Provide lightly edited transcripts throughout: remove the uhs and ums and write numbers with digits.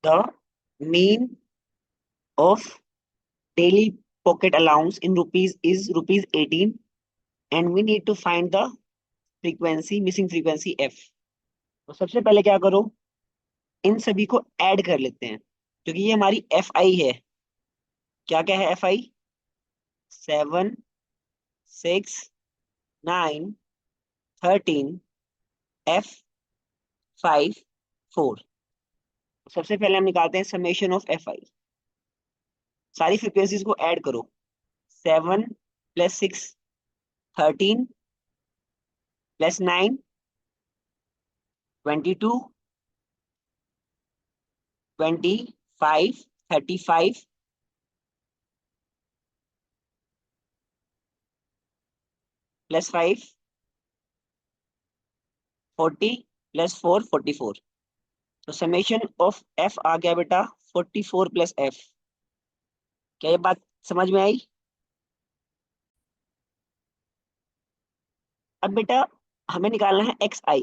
The mean of daily pocket allowance in rupees is rupees 18 and we need to find the frequency missing frequency f। तो सबसे पहले क्या करो, इन सभी को ऐड कर लेते हैं क्योंकि ये हमारी एफ आई है। क्या क्या है एफ आई? 7, 6, 9, 13, F5, 4। सबसे पहले हम निकालते हैं समेशन ऑफ एफ आई। सारी फ्रीक्वेंसीज को ऐड करो। 7 + 6 13 + 9 22 25 35 +5 40 +4 44। तो समेशन ऑफ एफ आ गया बेटा 44 + f। क्या ये बात समझ में आई? अब बेटा हमें निकालना है एक्स आई।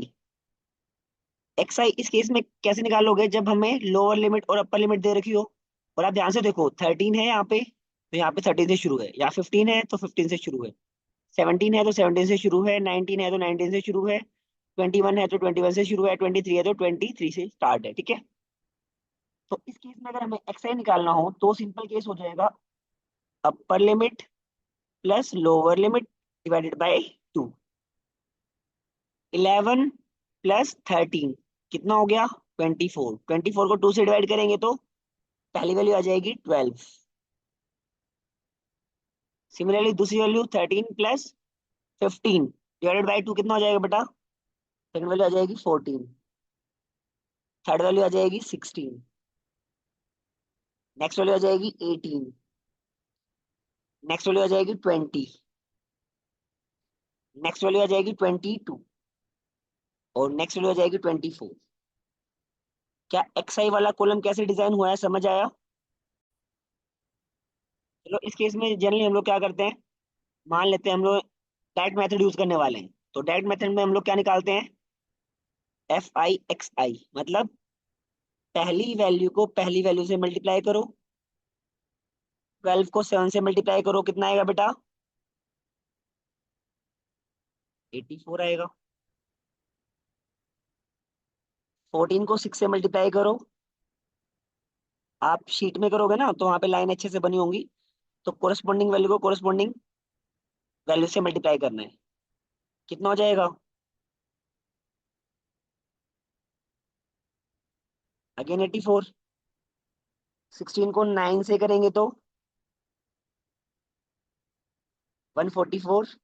एक्स आई इस केस में कैसे निकालोगे जब हमें लोअर लिमिट और अपर लिमिट दे रखी हो। और आप ध्यान से देखो 13 है यहाँ पे तो यहाँ पे 13 से शुरू है, या 15 है तो 15 से शुरू है, 17 है तो 17 से शुरू है, 19 है तो 19 से शुरू है, 21 है तो 21 से शुरू है, 23 है तो 23 से स्टार्ट है। ठीक है। तो इस केस में अगर हमें एक्स आई निकालना हो तो सिंपल केस हो जाएगा upper limit plus lower limit divided by 2। 11 + 13 कितना हो गया? 24। 24 को 2 से डिवाइड करेंगे तो पहली वैल्यू आ जाएगी 12। सिमिलरली दूसरी वैल्यू 13 + 15 डिवाइडेड बाय 2 कितना हो जाएगा बेटा? सेकंड वैल्यू आ जाएगी 14। थर्ड वैल्यू आ जाएगी 16। नेक्स्ट वैल्यू आ जाएगी 18। नेक्स्ट वैल्यू आ जाएगी 20। नेक्स्ट वैल्यू आ जाएगी 22 और नेक्स्ट वैल्यू आ जाएगी 24। क्या एक्स आई वाला कॉलम कैसे डिजाइन हुआ है समझ आया? चलो इस केस में जनरली हम लोग क्या करते हैं, मान लेते हैं हम लोग डायरेक्ट मेथड यूज करने वाले हैं तो डायरेक्ट मेथड में हम लोग क्या निकालते हैं? एफ आई एक्स आई मतलब पहली वैल्यू को पहली वैल्यू से मल्टीप्लाई करो, 12 को 7 से मल्टीप्लाई करो, कितना आएगा बेटा? 84 आएगा। 14 को 6 से मल्टीप्लाई करो, आप शीट में करोगे ना तो वहां पे लाइन अच्छे से बनी होंगी, तो कोरस्पॉन्डिंग वैल्यू को कोरस्पॉन्डिंग वैल्यू से मल्टीप्लाई करना है, कितना हो जाएगा? अगेन 84। 16 को 9 से करेंगे तो 144।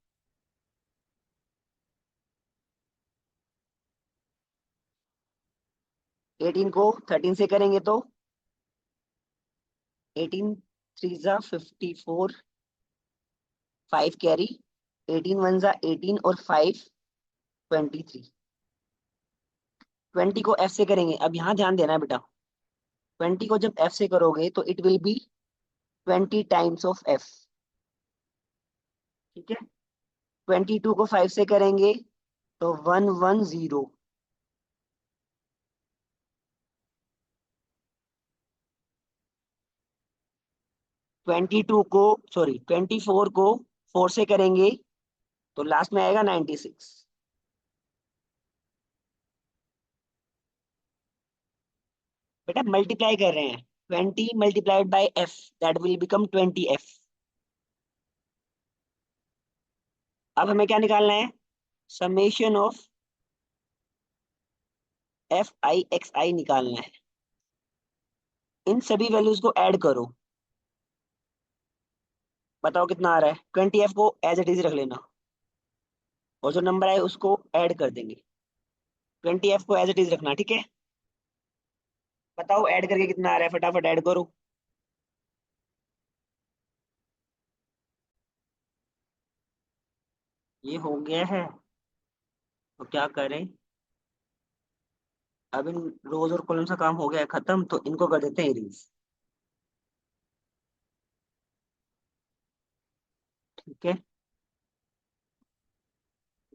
18 को 13 से करेंगे तो 18 3 जा 54, 5 कैरी, 18 1 जा 18 और 5 23। 20 को एफ से करेंगे, अब यहाँ ध्यान देना है बेटा, 20 को जब एफ से करोगे तो it will be 20 times of F. ठीक है। 22 को 5 से करेंगे तो 110। 22 को, सॉरी 24 को 4 से करेंगे तो लास्ट में आएगा 96। बेटा मल्टीप्लाई कर रहे हैं, 20 multiplied by F that will become 20 F. अब हमें क्या निकालना है? Summation of F I x I निकालना है। इन सभी वैल्यूज को ऐड करो, बताओ कितना आ रहा है? 20 एफ को एज इट इज रख लेना और जो नंबर आए उसको ऐड कर देंगे। 20 एफ को एज इट इज रखना, ठीक है। बताओ ऐड करके कितना आ रहा है, फटाफट ऐड करो। ये हो गया है तो क्या करें? अब इन रोज और कॉलम का काम हो गया है खत्म, तो इनको कर देते हैं इरेज। ठीक है।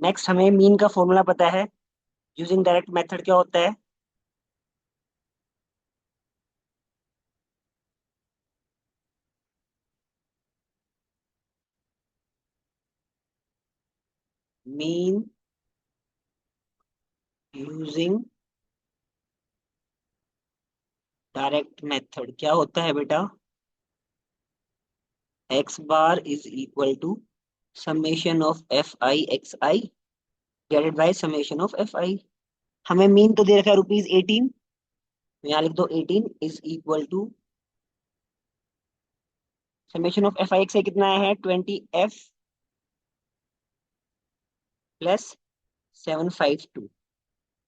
नेक्स्ट हमें मीन का फॉर्मूला पता है, यूजिंग डायरेक्ट मेथड क्या होता है? मीन यूजिंग डायरेक्ट मेथड क्या होता है बेटा? X bar is equal to summation of F I x i divided by summation of F i. हमें मीन तो दे रखा है ₹18, तो यहाँ लिख दो 18 is equal to summation of F I x I कितना है 20f plus 752।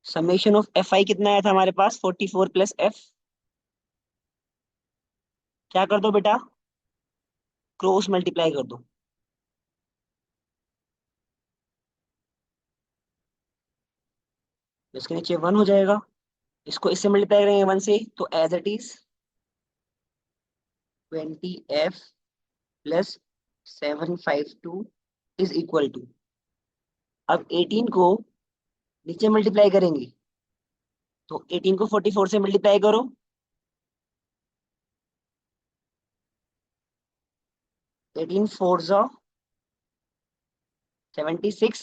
Summation of F I कितना आया था हमारे पास 44 प्लस एफ। क्या कर दो बेटा? क्रॉस मल्टीप्लाई कर दो। इसके नीचे 1 हो जाएगा। इसको इससे मल्टीप्लाई करेंगे 1 से तो as it is 20f plus 752 is equal to, अब 18 को नीचे मल्टीप्लाई करेंगे तो 18 को 44 से मल्टीप्लाई करो। 18 फोर जो 76,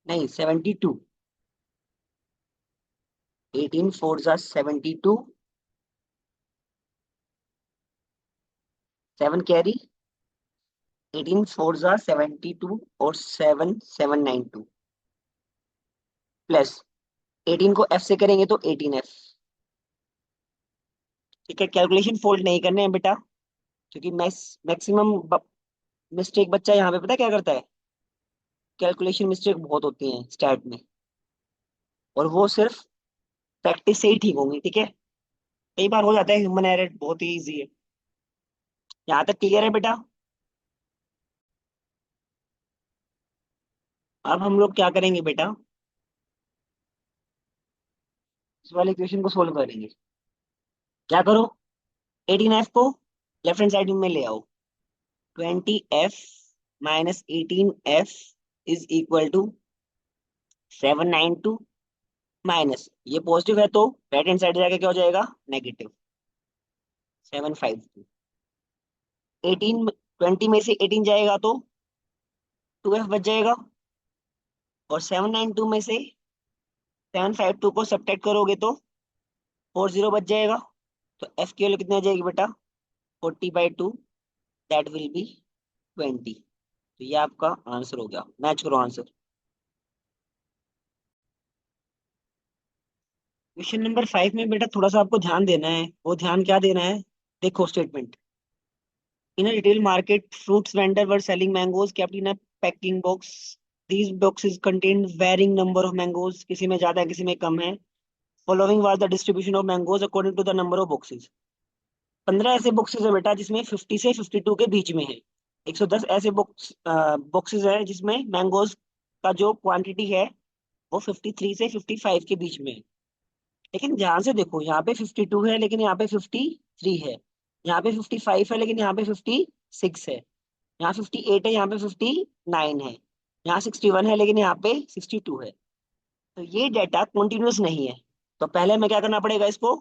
नहीं 72। 18 फोर जो 72, 7 कैरी, 18 फोर जो 72 और 7792 प्लस 18 को f से करेंगे तो 18f। ठीक है, कैलकुलेशन फोल्ड नहीं करने हैं बेटा, क्योंकि मैक्सिमम मिस्टेक बच्चा यहाँ पे पता है क्या करता है? कैलकुलेशन मिस्टेक बहुत होती हैं स्टार्ट में, और वो सिर्फ प्रैक्टिस से ही ठीक होंगी। ठीक है, कई बार हो जाता है, ह्यूमन एरर बहुत ही इजी है। यहाँ तक क्लियर है बेटा? अब हम लोग क्या करेंगे बेटा? इस वाले इक्वेशन को सोल्व करेंगे। क्या करो? 18f को लेफ्ट हैंड साइड में ले आओ। 20f minus 18f is equal to 792 minus, ये पॉजिटिव है तो राइट हैंड साइड जाके क्या हो जाएगा? नेगेटिव 752। 18 20 में से 18 जाएगा तो 2f बच जाएगा, और 792 में से 752 को सब्ट्रैक्ट करोगे तो 40 बच जाएगा। तो एफ की वैल्यू कितनी आ जाएगी बेटा? 40/2, दैट विल बी 20। तो ये आपका आंसर हो गया। मैच करो आंसर। क्वेश्चन नंबर 5 में बेटा थोड़ा सा आपको ध्यान देना है। वो ध्यान क्या देना है? देखो statement, in a retail market fruits vendor were selling mangoes kept in a packing box. These boxes contained varying number of mangoes, किसी में ज्यादा है किसी में कम है। Following was the distribution of mangoes according to the number of boxes. 15 ऐसे boxes है बेटा जिसमें 50 से 52 के बीच में है। 110 ऐसे बॉक्सेस है जिसमें मैंगोज का जो क्वांटिटी है वो 53 से 55 के बीच में है। लेकिन ध्यान से देखो, यहाँ पे 52 है लेकिन यहाँ पे 53 है, यहाँ पे 55 है लेकिन यहाँ पे 56 है, यहाँ 58 है यहाँ पे 59 है, यहाँ 61 है लेकिन यहाँ पे 62 है। तो ये डेटा कॉन्टिन्यूस नहीं है। तो पहले हमें क्या करना पड़ेगा? इसको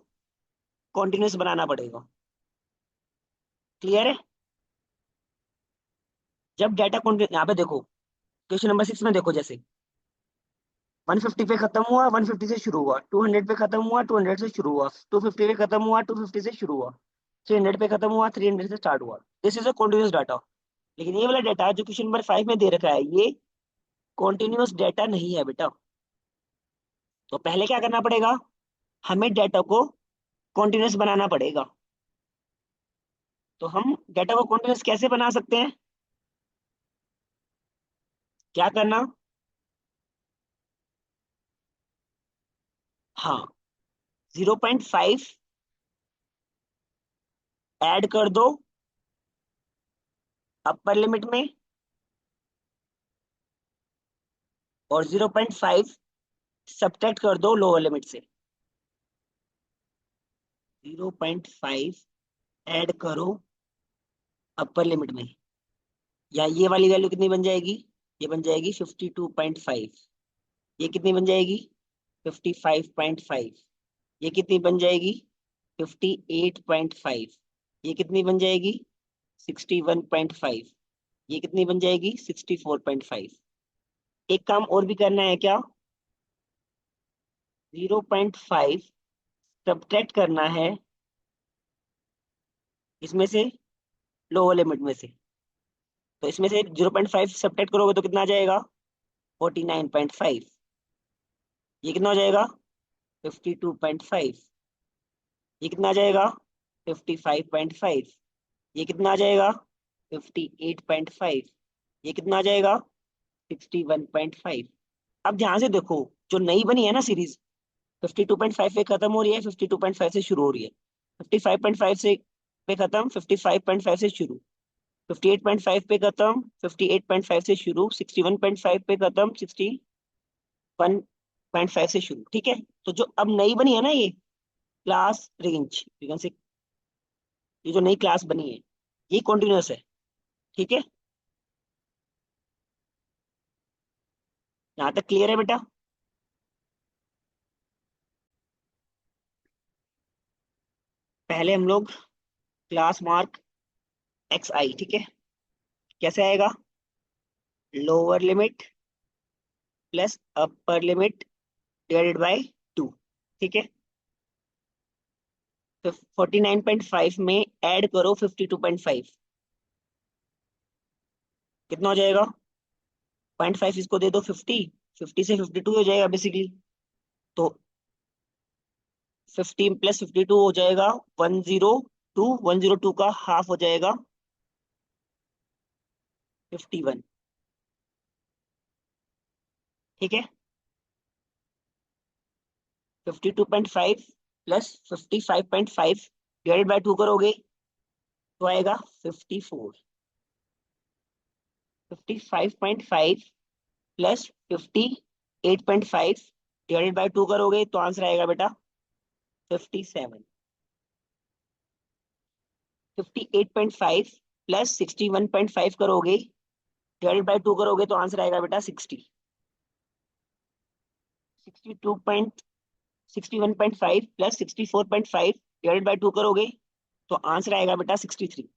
कॉन्टिन्यूस बनाना पड़ेगा। क्लियर है? जब डाटा कॉन्टिन्यूस, यहाँ पे देखो क्वेश्चन नंबर 6 में देखो, जैसे 150 पे खत्म हुआ 150 से शुरू हुआ, 200 पे खत्म हुआ 200 से शुरू हुआ, 250 पे खत्म हुआ 250 से शुरू हुआ, 300 पे खत्म हुआ 300 से स्टार्ट हुआ। This is a continuous data. लेकिन ये वाला डाटा जो क्वेश्चन नंबर 5 में दे रखा है ये कॉन्टिन्यूस डाटा नहीं है बेटा। तो पहले क्या करना पड़ेगा? हमें डाटा को कॉन्टिन्यूस बनाना पड़ेगा। तो हम डाटा को कॉन्टिन्यूस कैसे बना सकते हैं? क्या करना? हाँ, 0.5 ऐड कर दो अपर लिमिट में, और 0.5 सब्ट्रैक्ट कर दो लोअर लिमिट से। 0.5 ऐड करो अपर लिमिट में, या ये वाली वैल्यू कितनी बन जाएगी? ये बन जाएगी 52.5। ये कितनी बन जाएगी? 55.5। ये कितनी बन जाएगी? 58.5। ये कितनी बन जाएगी? 61.5। ये कितनी बन जाएगी? 64.5। एक काम और भी करना है क्या? 0.5 सब्ट्रैक्ट करना है इसमें से, लोअर लिमिट में से। तो इसमें से 0.5 सब्ट्रैक्ट करोगे तो कितना आ जाएगा? 49.5। ये कितना हो जाएगा? 52.5। ये कितना आ जाएगा? 55.5। ये कितना आ जाएगा? 58.5। ये कितना आ जाएगा? 61.5। अब ध्यान से देखो, जो नई बनी है ना सीरीज, 52.5 पे खत्म हो रही है, 52.5 से शुरू हो रही है। 55.5 से पे खत्म, 55.5 से शुरू। 58.5 पे खत्म, 58.5 से शुरू। 61.5 पे खत्म, 61.5 से शुरू। ठीक है। तो जो अब नई बनी है ना ये क्लास रेंज, से ये जो नई क्लास बनी है, ये कॉन्टिन्यूस है। ठीक है। यहाँ तक क्लियर है बेटा? पहले हम लोग क्लास मार्क एक्स आई। ठीक है। कैसे आएगा? Lower limit plus upper limit divided by 2। ठीक है। तो 49.5 में ऐड करो 52.5, कितना हो जाएगा? 0.5 इसको दे दो 50, 50 से 52 हो जाएगा बेसिकली। तो 15 प्लस 52 हो जाएगा 102। 102 का हाफ हो जाएगा 51। ठीक है। 52.5 प्लस 55.5 डिवाइडेड बाय 2 करोगे तो आएगा 54। 55.5 प्लस 58.5 डिवाइडेड बाय 2 करोगे तो आंसर आएगा बेटा 57। 58.5 प्लस 61.5 करोगे डिवाइडेड बाय 2 करोगे तो आंसर आएगा बेटा 60। 61.5 प्लस 64.5 डिवाइडेड बाय 2 करोगे तो आंसर आएगा बेटा 63।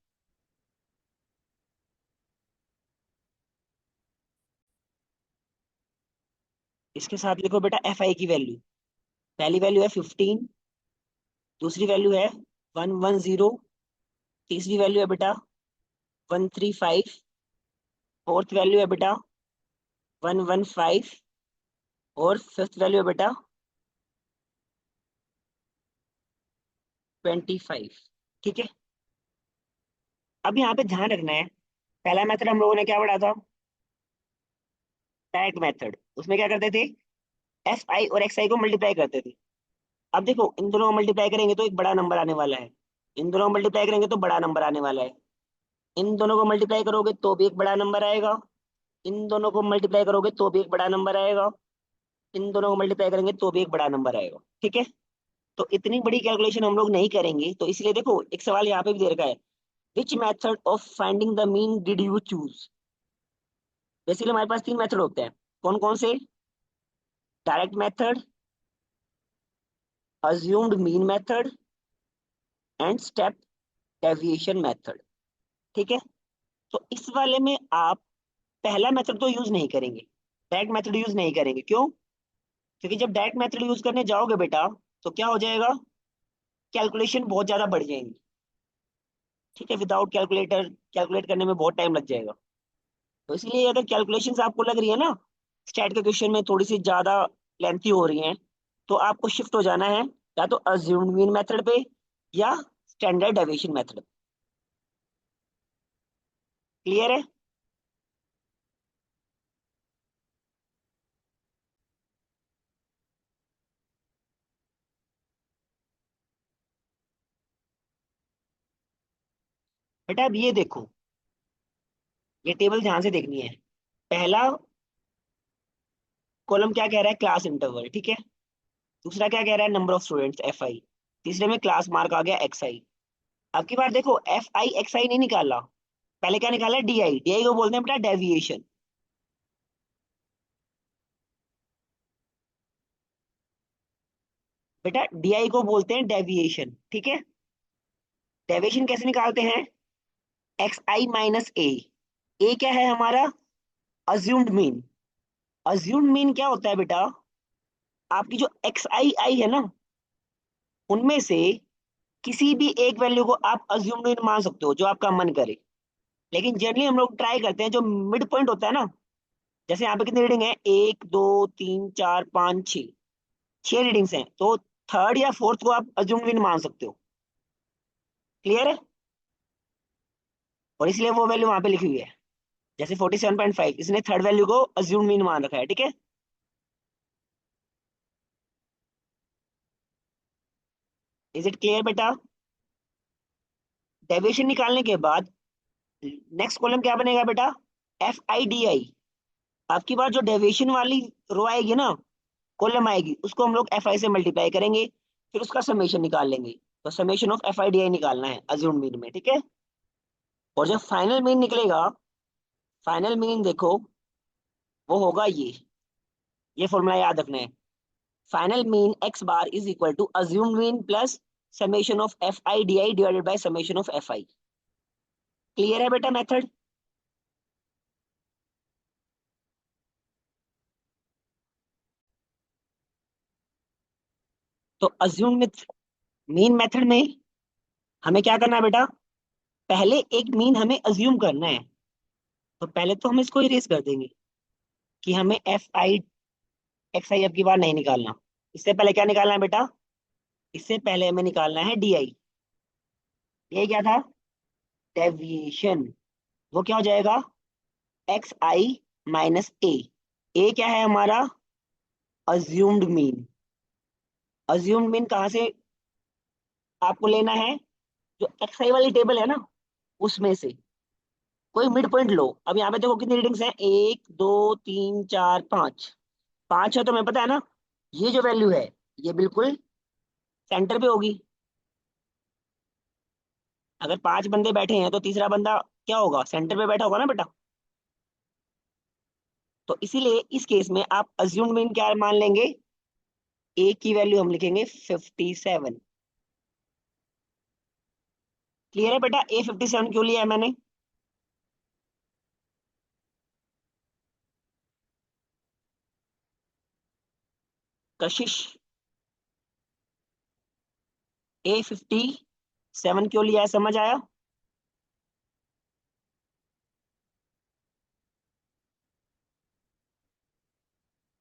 इसके साथ लिखो बेटा एफ आई की वैल्यू। पहली वैल्यू है 15, दूसरी वैल्यू है 110, तीसरी वैल्यू है बेटा 135, फोर्थ वैल्यू है बेटा 115, और फिफ्थ वैल्यू है बेटा 25। ठीक है। अब यहाँ पे ध्यान रखना है, पहला मेथड हम लोगों ने क्या पढ़ा था? Direct method. उसमें क्या करते थे? एफ आई और एक्स आई को मल्टीप्लाई करते थे। अब देखो, इन दोनों को मल्टीप्लाई करेंगे तो एक बड़ा नंबर आने वाला है, इन दोनों को मल्टीप्लाई करेंगे तो बड़ा नंबर आने वाला है, इन दोनों को मल्टीप्लाई करोगे तो भी एक बड़ा नंबर आएगा, इन दोनों को मल्टीप्लाई करोगे तो भी एक बड़ा नंबर आएगा, इन दोनों को मल्टीप्लाई करेंगे तो भी एक बड़ा नंबर आएगा। ठीक है। तो इतनी बड़ी कैलकुलेशन हम लोग नहीं करेंगे, तो इसलिए देखो एक सवाल यहाँ पे भी दे रखा है, which method of finding the mean did you choose. Basically हमारे पास तीन मेथड होते हैं। कौन कौन से? Direct method, assumed mean method, and step deviation method. ठीक है। तो इस वाले में आप पहला मेथड तो यूज नहीं करेंगे, डायरेक्ट मेथड यूज नहीं करेंगे। क्यों? क्योंकि जब डायरेक्ट मेथड यूज करने जाओगे बेटा तो क्या हो जाएगा? कैलकुलेशन बहुत ज्यादा बढ़ जाएंगी। ठीक है। विदाउट कैलकुलेटर कैलकुलेट करने में बहुत टाइम लग जाएगा। तो इसलिए अगर कैलकुलेशंस आपको लग रही है ना स्टैट के क्वेश्चन में थोड़ी सी ज्यादा लेंथी हो रही हैं, तो आपको शिफ्ट हो जाना है या तो अज्यूम्ड मीन मेथड पे या स्टैंडर्ड डेविएशन मेथड। क्लियर है? बेटा अब ये देखो, ये टेबल ध्यान से देखनी है। पहला कॉलम क्या कह रहा है? Class interval. ठीक है। दूसरा क्या कह रहा है? Number of students F I. तीसरे में क्लास मार्क आ गया एक्स आई। अब की बार देखो, एफ आई एक्स आई नहीं निकाला, पहले क्या निकाला? D I. डी आई को बोलते हैं बेटा डेविएशन। बेटा डी आई को बोलते हैं डेविएशन। ठीक है। डेविएशन कैसे निकालते हैं? एक्स आई माइनस ए। ए क्या है हमारा? Assumed mean. अज्यूम्ड मीन क्या होता है बेटा? आपकी जो एक्स आई आई है ना, उनमें से किसी भी एक वैल्यू को आप अज्यूम्ड मीन मान सकते हो, जो आपका मन करे। लेकिन जनरली हम लोग ट्राई करते हैं जो मिड पॉइंट होता है ना, जैसे यहाँ पे कितनी रीडिंग है, 1 2 3 4 5 6, 6 रीडिंग्स हैं, तो थर्ड या फोर्थ को आप अज्यूम्ड मीन मान सकते हो। क्लियर है? और इसलिए वो वैल्यू वहां पे लिखी हुई है। जैसे 47.5, इसने थर्ड वैल्यू को अज्यूम मीन मान रखा है, ठीक है। इज इट क्लियर बेटा? डेविएशन निकालने के बाद नेक्स्ट कॉलम क्या बनेगा बेटा? FIDI। आपकी बार जो डेविएशन वाली रो आएगी ना, कॉलम आएगी, उसको हम लोग FI से मल्टीप्लाई करेंगे, फिर उसका समेशन निकाल लेंगे। तो समेशन ऑफ FIDI निकालना है अज्यूम मीन में, ठीक है। और जब फाइनल मीन निकलेगा, फाइनल मीन देखो, वो होगा ये फॉर्मूला याद रखना है। Final mean x bar is equal to assumed mean plus summation of FIDI divided by summation of FI। Clear है बेटा मेथड? तो अज्यूम मीन मेथड में हमें क्या करना है बेटा? पहले एक मीन हमें अज्यूम करना है। तो पहले तो हम इसको इरेज कर देंगे कि हमें FI XI अब की बार नहीं निकालना। इससे पहले क्या निकालना है बेटा? इससे पहले हमें निकालना है DI। ये क्या था? डेविएशन। वो क्या हो जाएगा? XI - A। ए क्या है हमारा? Assumed mean. अज्यूम्ड मीन कहाँ से आपको लेना है? जो XI वाली टेबल है ना, उसमें से कोई मिड पॉइंट लो। अब यहाँ पे देखो कितनी रीडिंग्स हैं, 1 2 3 4 5। 5 है तो हमें पता है ना, ये जो वैल्यू है, ये बिल्कुल सेंटर पे होगी। अगर 5 बंदे बैठे हैं तो तीसरा बंदा क्या होगा? सेंटर पे बैठा होगा ना बेटा। तो इसीलिए इस केस में आप अज्यूम्ड मीन क्या मान लेंगे? ए की वैल्यू हम लिखेंगे 57। क्लियर है बेटा? A 57 क्यों लिया है मैंने? कशिश, A 57 क्यों लिया है, समझ आया?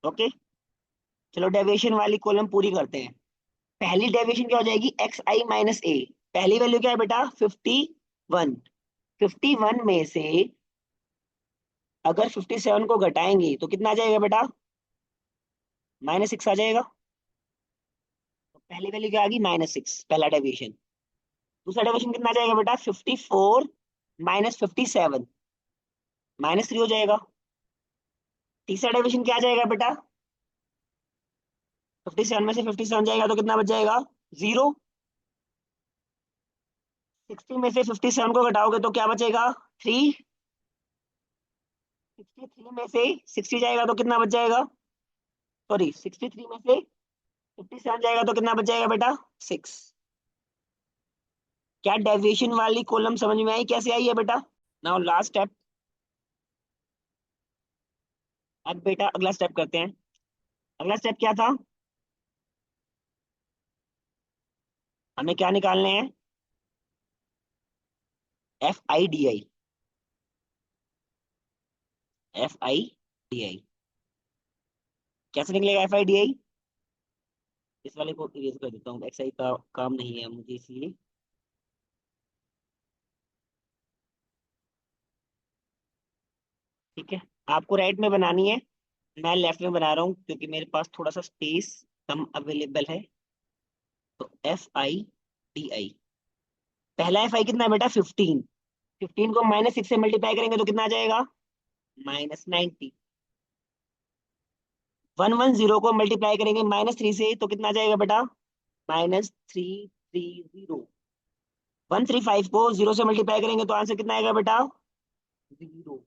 ओके। चलो डेविएशन वाली कॉलम पूरी करते हैं। पहली डेविएशन क्या हो जाएगी? XI - A। पहली वैल्यू क्या है बेटा? 51। 51 में से अगर 57 को घटाएंगे तो कितना आ जाएगा बेटा? -6 आ जाएगा। तो पहली वैल्यू क्या आ गई? -6, पहला डेविएशन। दूसरा डेविएशन कितना आ जाएगा बेटा? 54 - 57, -3 हो जाएगा। तीसरा डेविएशन क्या आ जाएगा बेटा? 57 में से 57 जाएगा तो कितना बच जाएगा? 0। 60 में से 57 को घटाओगे तो क्या बचेगा? 3। 63 में से 60 जाएगा तो कितना बच जाएगा? सॉरी, 63 में से 57 जाएगा तो कितना बच जाएगा बेटा? 6। क्या डेविएशन वाली कॉलम समझ में आई कैसे आई है बेटा? Now last step. अब बेटा अगला स्टेप करते हैं। अगला स्टेप क्या था? हमें क्या निकालने हैं? FIDI। FIDI कैसे निकलेगा? FIDI, इस वाले को इरेज कर देता हूँ, XI का काम नहीं है मुझे इसलिए। ठीक है, आपको राइट में बनानी है, मैं लेफ्ट में बना रहा हूँ क्योंकि मेरे पास थोड़ा सा स्पेस कम अवेलेबल है। तो FIDI, पहला FI कितना है बेटा? 15। 15 को -6 से मल्टीप्लाई करेंगे तो कितना आ जाएगा? -90। 110 को मल्टीप्लाई करेंगे -3 से तो कितना आ जाएगा बेटा? -330। 135 को 0 से मल्टीप्लाई करेंगे तो आंसर कितना आएगा बेटा? 0।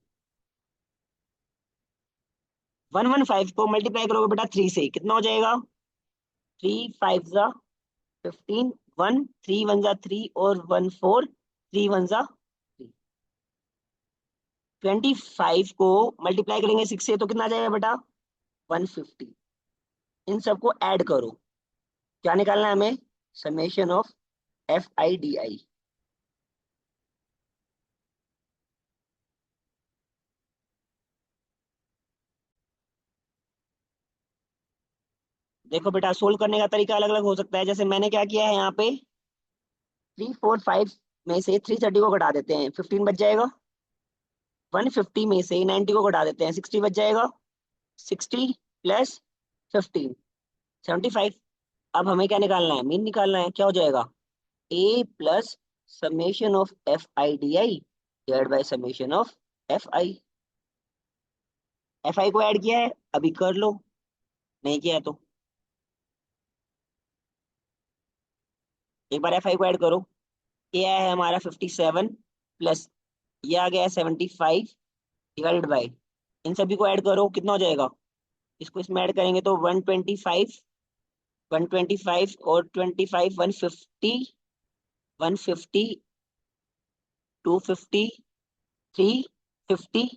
115 को मल्टीप्लाई करोगे बेटा 3 से, कितना हो जाएगा? 3 5 15। 1 3 1 3 और 1 4, 3 1 3। 25 को मल्टीप्लाई करेंगे 6 से तो कितना आ जाएगा बेटा? 150। इन सबको ऐड करो। क्या निकालना है हमें? Summation of FIDI। देखो बेटा, सोल्व करने का तरीका अलग अलग हो सकता है। जैसे मैंने क्या किया है यहाँ पे, 345 में से 330 को घटा देते हैं, 15 बच जाएगा। 150 में से 90 को घटा देते हैं, 60 बच जाएगा। 60 प्लस 15, 75। अब हमें क्या निकालना है? मीन निकालना है। क्या हो जाएगा? A plus summation of FIDI divide by summation of FI। FI को ऐड किया है, अभी कर लो। नहीं किया है तो एक बार FI को ऐड करो। ये आया है हमारा 57 प्लस ये आ गया है 75 डिवाइडेड बाय, इन सभी को ऐड करो, कितना हो जाएगा? इसको इसमें ऐड करेंगे तो 125, 125 और 25, 150, 150, 250, 350,